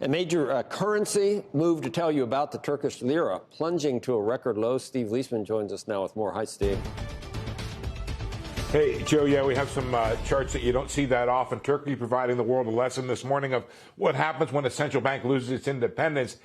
A major currency move to tell you about: the Turkish lira plunging to a record low. Steve Leisman joins us now with more. Hi, Steve. Hey, Joe, yeah, we have some charts that you don't see that often. Turkey providing the world a lesson this morning of what happens when a central bank loses its independence.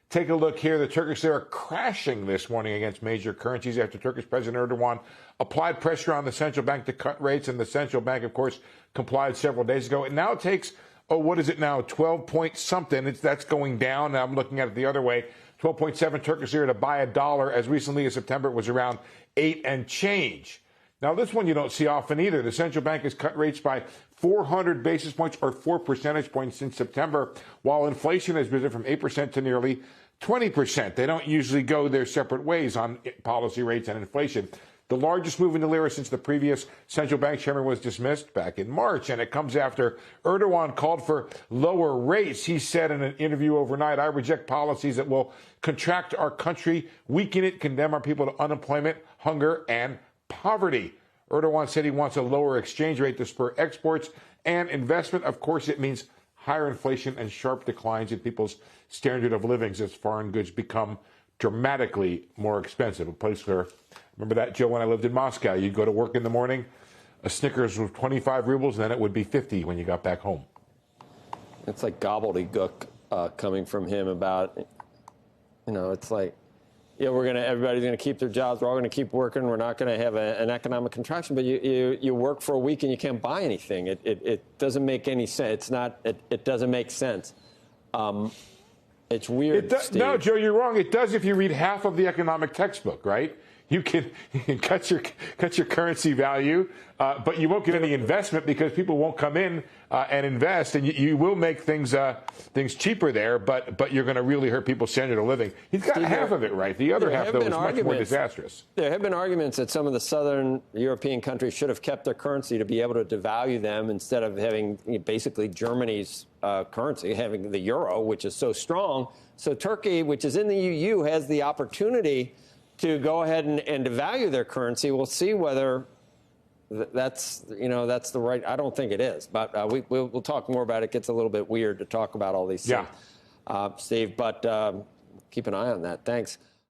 Take a look here. The Turkish lira crashing this morning against major currencies after Turkish President Erdogan applied pressure on the central bank to cut rates, and the central bank, of course, complied several days ago. It now takes, what is it now, 12 point something. That's going down. Now I'm looking at it the other way. 12.7 Turkish lira to buy a dollar. As recently as September, it was around 8 and change. Now, this one you don't see often either. The central bank has cut rates by 400 basis points or 4 percentage points since September, while inflation has risen from 8% to nearly 20%. They don't usually go their separate ways on policy rates and inflation. The largest move in the lira since the previous central bank chairman was dismissed back in March, and it comes after Erdogan called for lower rates. He said in an interview overnight, "I reject policies that will contract our country, weaken it, condemn our people to unemployment, hunger, and poverty." Erdogan said he wants a lower exchange rate to spur exports and investment. Of course, it means higher inflation and sharp declines in people's standard of living as foreign goods become dramatically more expensive. A place where, remember that, Joe, when I lived in Moscow, you'd go to work in the morning, a Snickers was 25 rubles, and then it would be 50 when you got back home. It's like gobbledygook coming from him about, it's like, yeah, everybody's gonna keep their jobs. We're all gonna keep working. We're not gonna have an economic contraction. But you work for a week and you can't buy anything. It doesn't make any sense. It doesn't make sense. It's weird. No, Joe, you're wrong. It does if you read half of the economic textbook, right? You can cut your currency value, but you won't get any investment because people won't come in and invest, and you will make things cheaper there, but you're going to really hurt people's standard of living. He's got half of it right. The other half, though, is much more disastrous. There have been arguments that some of the southern European countries should have kept their currency to be able to devalue them instead of having basically Germany's currency, having the euro, which is so strong. So Turkey, which is in the EU, has the opportunity to go ahead and devalue their currency. We'll see whether that's the right. I don't think it is, but we'll talk more about it. It gets a little bit weird to talk about all these things, Steve. But keep an eye on that. Thanks.